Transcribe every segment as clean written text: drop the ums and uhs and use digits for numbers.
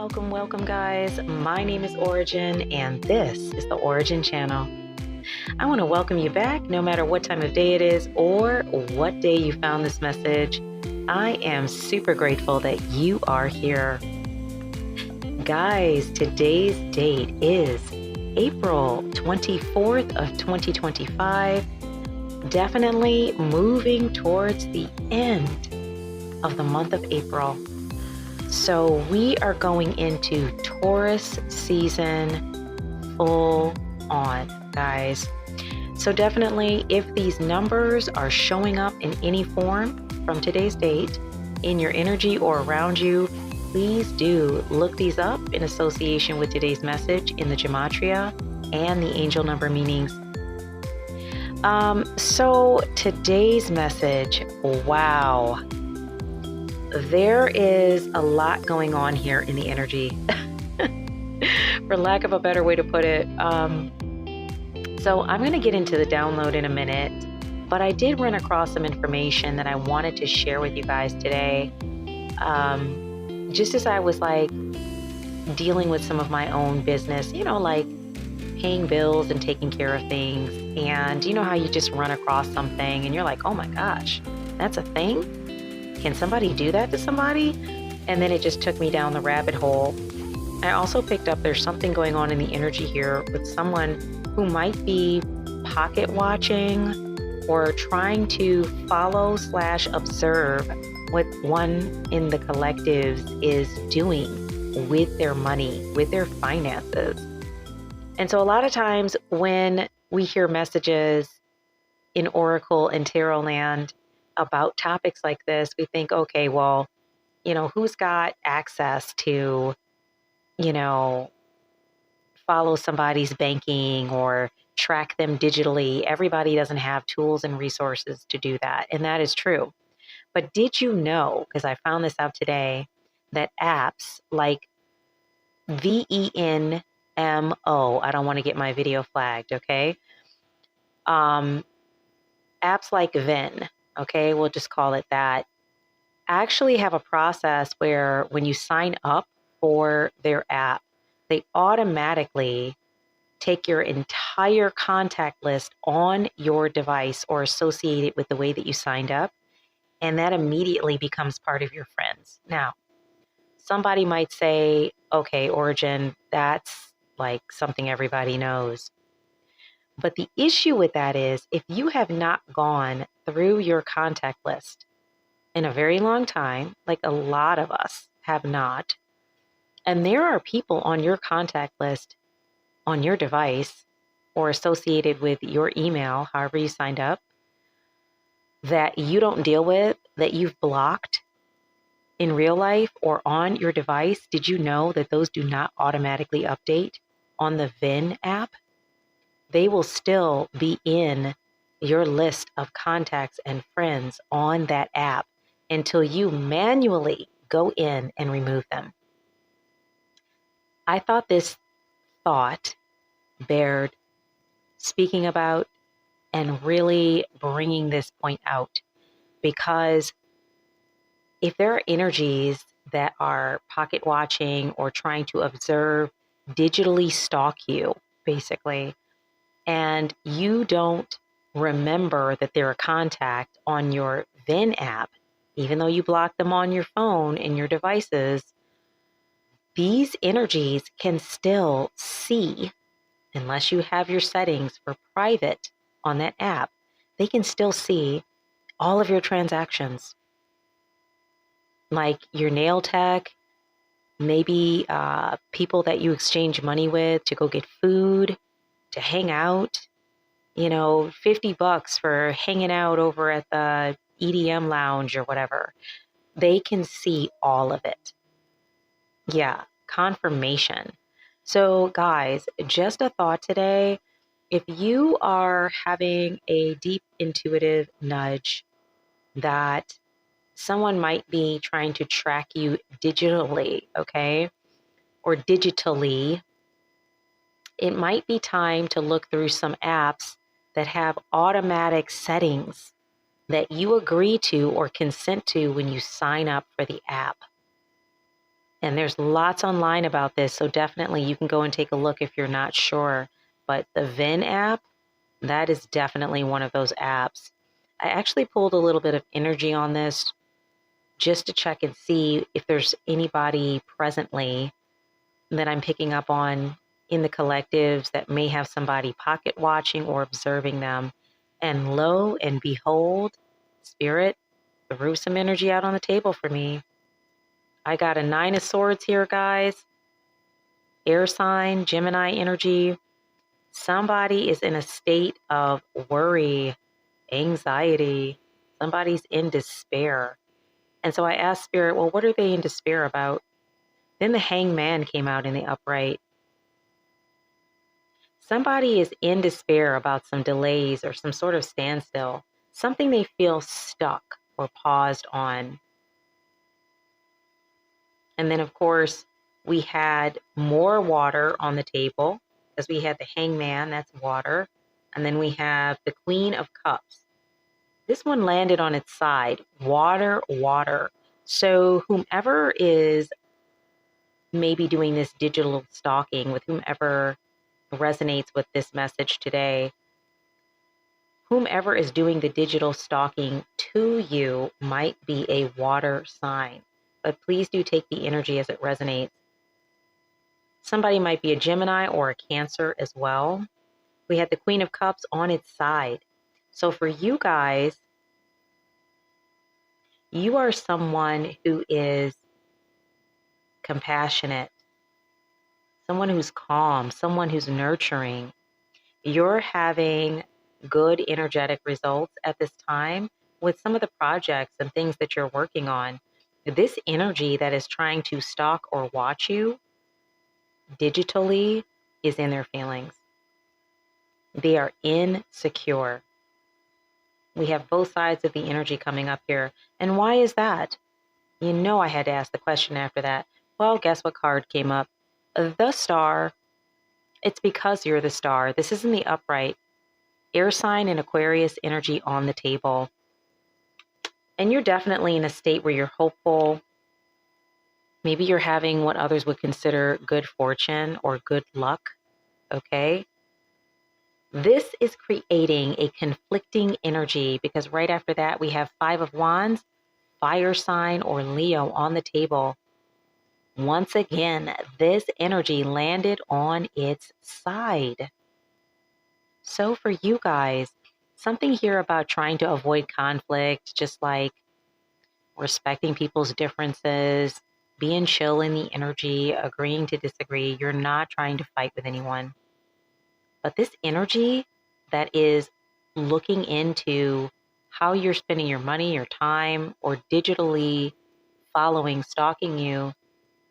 Welcome, guys. My name is Ora-gen, and this is the Ora-gen Channel. I want to welcome you back no matter what time of day it is or what day you found this message. I am super grateful that you are here. Guys, today's date is April 24th of 2025. Definitely moving towards the end of the month of April. So we are going into Taurus season full on, guys. So definitely, if these numbers are showing up in any form from today's date in your energy or around you, please do look these up in association with today's message in the gematria and the angel number meanings. So today's message, wow. There is a lot going on here in the energy, for lack of a better way to put it. So I'm going to get into the download in a minute, but I did run across some information that I wanted to share with you guys today. Just as I was dealing with some of my own business, like paying bills and taking care of things. And you know how you just run across something and you're like, oh my gosh, that's a thing? Can somebody do that to somebody? And then it just took me down the rabbit hole. I also picked up there's something going on in the energy here with someone who might be pocket watching or trying to follow/observe what one in the collectives is doing with their money, with their finances. And so a lot of times when we hear messages in Oracle and Tarot land about topics like this, we think, okay, well, who's got access to, follow somebody's banking or track them digitally? Everybody doesn't have tools and resources to do that. And that is true. But did you know, because I found this out today, that apps like Venmo, I don't want to get my video flagged, okay? Apps like Ven, okay, we'll just call it that, actually have a process where when you sign up for their app, they automatically take your entire contact list on your device or associate it with the way that you signed up, and that immediately becomes part of your friends. Now, somebody might say, okay, Ora-gen, that's like something everybody knows. But the issue with that is if you have not gone through your contact list in a very long time, like a lot of us have not, and there are people on your contact list on your device or associated with your email, however you signed up, that you don't deal with, that you've blocked in real life or on your device, did you know that those do not automatically update on the Ven app? They will still be in your list of contacts and friends on that app until you manually go in and remove them. I thought this thought bared speaking about and really bringing this point out, because if there are energies that are pocket watching or trying to observe, digitally stalk you, basically, and you don't remember that they're a contact on your Ven app, even though you block them on your phone and your devices, these energies can still see, unless you have your settings for private on that app, they can still see all of your transactions, like your nail tech, maybe people that you exchange money with to go get food, to hang out, $50 for hanging out over at the EDM lounge or whatever. They can see all of it. Yeah, confirmation. So guys, just a thought today. If you are having a deep intuitive nudge that someone might be trying to track you digitally, okay, or digitally, it might be time to look through some apps that have automatic settings that you agree to or consent to when you sign up for the app. And there's lots online about this, so definitely you can go and take a look if you're not sure. But the Vin app, that is definitely one of those apps. I actually pulled a little bit of energy on this just to check and see if there's anybody presently that I'm picking up on in the collectives that may have somebody pocket watching or observing them. And lo and behold, Spirit threw some energy out on the table for me. I got a 9 of Swords here, guys. Air sign, Gemini energy. Somebody is in a state of worry, anxiety. Somebody's in despair. And so I asked Spirit, well, what are they in despair about? Then the Hangman came out in the upright. Somebody is in despair about some delays or some sort of standstill, something they feel stuck or paused on. And then, of course, we had more water on the table because we had the Hangman, that's water. And then we have the Queen of Cups. This one landed on its side, water, water. So whomever is maybe doing this digital stalking, with whomever resonates with this message today, whomever is doing the digital stalking to you might be a water sign. But please do take the energy as it resonates. Somebody might be a Gemini or a Cancer as well. We had the Queen of Cups on its side. So for you guys, you are someone who is compassionate, someone who's calm, someone who's nurturing. You're having good energetic results at this time with some of the projects and things that you're working on. This energy that is trying to stalk or watch you digitally is in their feelings. They are insecure. We have both sides of the energy coming up here. And why is that? You know, I had to ask the question after that. Well, guess what card came up? The Star. It's because you're the star. This is in the upright. Air sign and Aquarius energy on the table. And you're definitely in a state where you're hopeful. Maybe you're having what others would consider good fortune or good luck. Okay? This is creating a conflicting energy because right after that we have 5 of Wands, fire sign or Leo on the table. Once again, this energy landed on its side. So for you guys, something here about trying to avoid conflict, just like respecting people's differences, being chill in the energy, agreeing to disagree. You're not trying to fight with anyone. But this energy that is looking into how you're spending your money, your time, or digitally following, stalking you,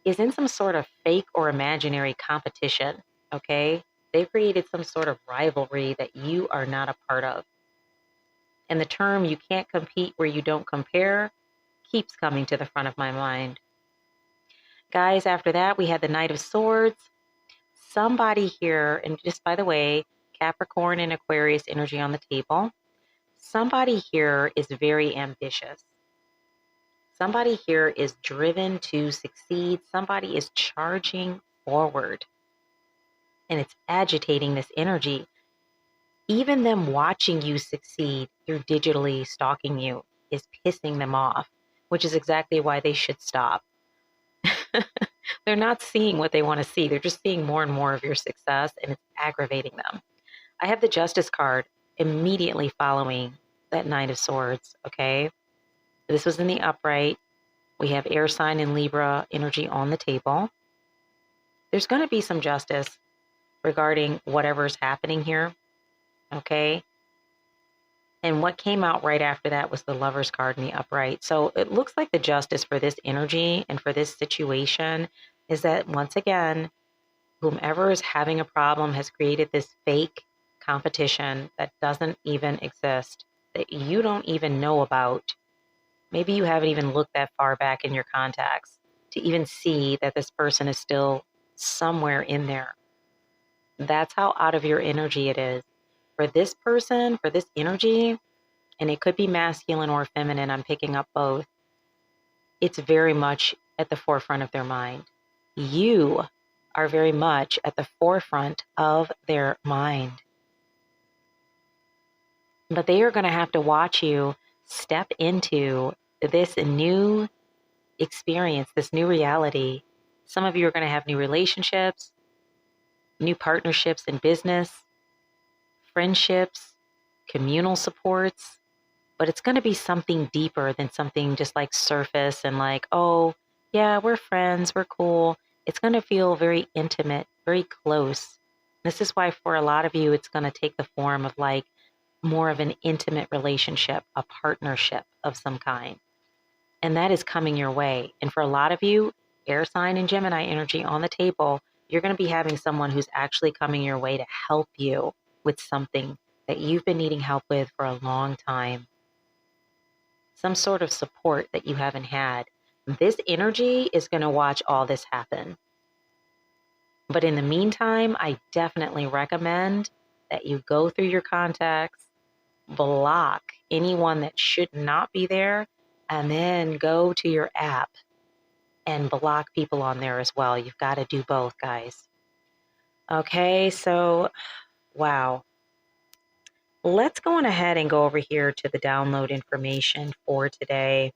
is in some sort of fake or imaginary competition, okay? They've created some sort of rivalry that you are not a part of. And the term "you can't compete where you don't compare" keeps coming to the front of my mind. Guys, after that, we had the Knight of Swords. Somebody here, and just by the way, Capricorn and Aquarius energy on the table. Somebody here is very ambitious. Somebody here is driven to succeed. Somebody is charging forward. And it's agitating this energy. Even them watching you succeed through digitally stalking you is pissing them off, which is exactly why they should stop. They're not seeing what they want to see. They're just seeing more and more of your success, and it's aggravating them. I have the Justice card immediately following that Knight of Swords, okay? This was in the upright. We have air sign and Libra energy on the table. There's going to be some justice regarding whatever's happening here, okay? And what came out right after that was the Lover's card in the upright. So it looks like the justice for this energy and for this situation is that, once again, whomever is having a problem has created this fake competition that doesn't even exist, that you don't even know about. Maybe you haven't even looked that far back in your contacts to even see that this person is still somewhere in there. That's how out of your energy it is. For this person, for this energy, and it could be masculine or feminine, I'm picking up both, it's very much at the forefront of their mind. You are very much at the forefront of their mind. But they are going to have to watch you step into this new experience, this new reality. Some of you are going to have new relationships, new partnerships in business, friendships, communal supports, but it's going to be something deeper than something just like surface and like, oh, yeah, we're friends, we're cool. It's going to feel very intimate, very close. This is why for a lot of you, it's going to take the form of like more of an intimate relationship, a partnership of some kind. And that is coming your way. And for a lot of you, air sign and Gemini energy on the table, you're going to be having someone who's actually coming your way to help you with something that you've been needing help with for a long time. Some sort of support that you haven't had. This energy is going to watch all this happen. But in the meantime, I definitely recommend that you go through your contacts, block anyone that should not be there, and then go to your app and block people on there as well. You've got to do both, guys. Okay, so wow. Let's go on ahead and go over here to the download information for today,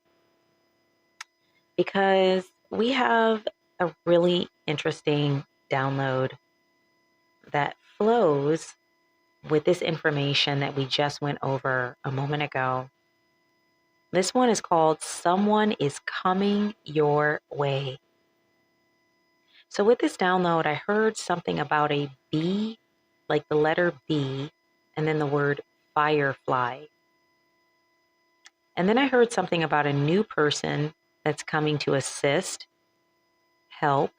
because we have a really interesting download that flows with this information that we just went over a moment ago. This one is called Someone is Coming Your Way. So with this download, I heard something about a bee, like the letter B, and then the word firefly. And then I heard something about a new person that's coming to assist, help,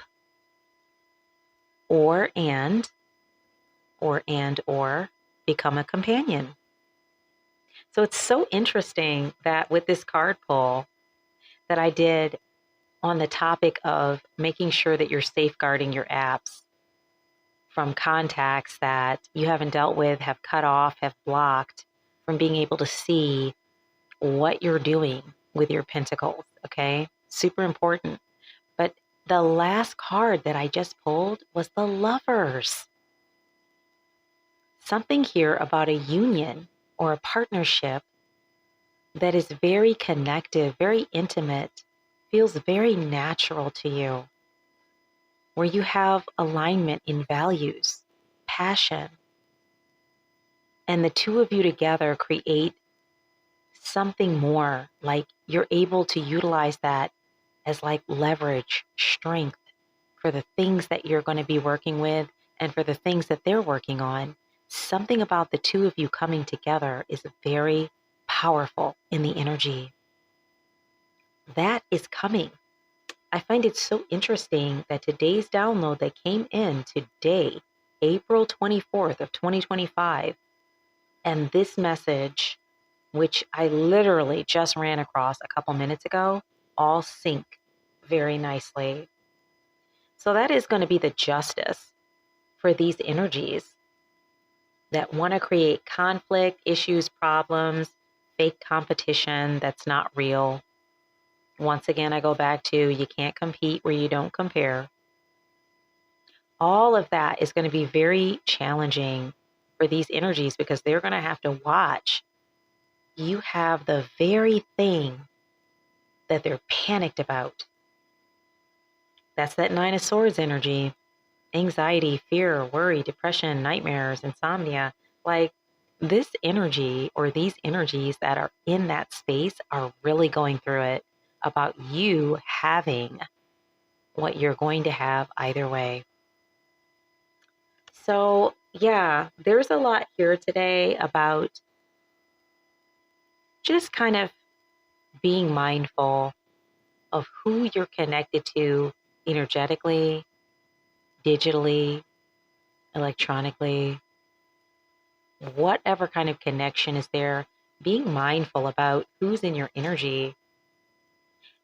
or become a companion. So it's so interesting that with this card pull that I did on the topic of making sure that you're safeguarding your apps from contacts that you haven't dealt with, have cut off, have blocked from being able to see what you're doing with your pentacles, okay? Super important. But the last card that I just pulled was the Lovers. Something here about a union or a partnership that is very connective, very intimate, feels very natural to you, where you have alignment in values, passion, and the two of you together create something more, like you're able to utilize that as like leverage, strength for the things that you're going to be working with and for the things that they're working on. Something about the two of you coming together is very powerful in the energy. That is coming. I find it so interesting that today's download that came in today, April 24th of 2025, and this message, which I literally just ran across a couple minutes ago, all sync very nicely. So that is going to be the justice for these energies that want to create conflict, issues, problems, fake competition that's not real. Once again, I go back to you can't compete where you don't compare. All of that is going to be very challenging for these energies because they're going to have to watch you have the very thing that they're panicked about. That's that Nine of Swords energy. Anxiety, fear, worry, depression, nightmares, insomnia. Like this energy or these energies that are in that space are really going through it about you having what you're going to have either way. So yeah, there's a lot here today about just kind of being mindful of who you're connected to energetically, digitally, electronically, whatever kind of connection is there, being mindful about who's in your energy.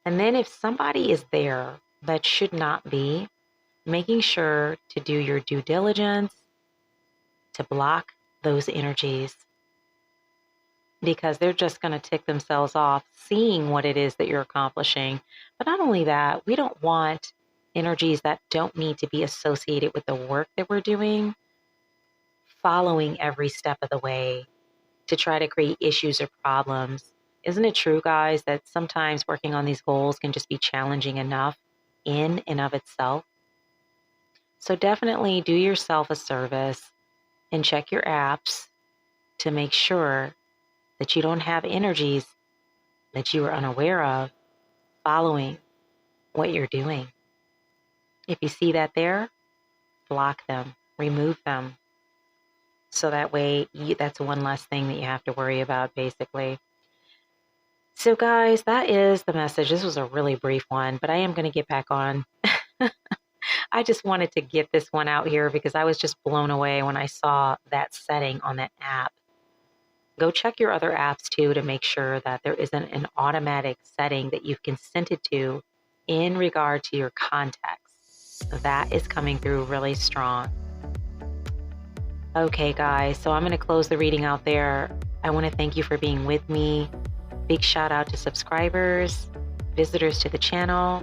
And then if somebody is there that should not be, making sure to do your due diligence to block those energies. because they're just going to tick themselves off seeing what it is that you're accomplishing. But not only that, we don't want energies that don't need to be associated with the work that we're doing following every step of the way to try to create issues or problems. Isn't it true, guys, that sometimes working on these goals can just be challenging enough in and of itself? So definitely do yourself a service and check your apps to make sure that you don't have energies that you are unaware of following what you're doing. If you see that there, block them, remove them. So that way, that's one less thing that you have to worry about, basically. So, guys, that is the message. This was a really brief one, but I am going to get back on. I just wanted to get this one out here because I was just blown away when I saw that setting on that app. Go check your other apps too to make sure that there isn't an automatic setting that you've consented to in regard to your contacts. That is coming through really strong. Okay, guys, so I'm going to close the reading out there. I want to thank you for being with me. Big shout out to subscribers, visitors to the channel.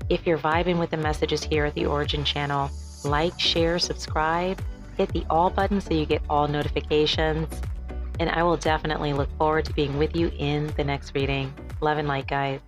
If you're vibing with the messages here at the Ora-gen Channel, like, share, subscribe, hit the all button so you get all notifications. And I will definitely look forward to being with you in the next reading. Love and light, guys.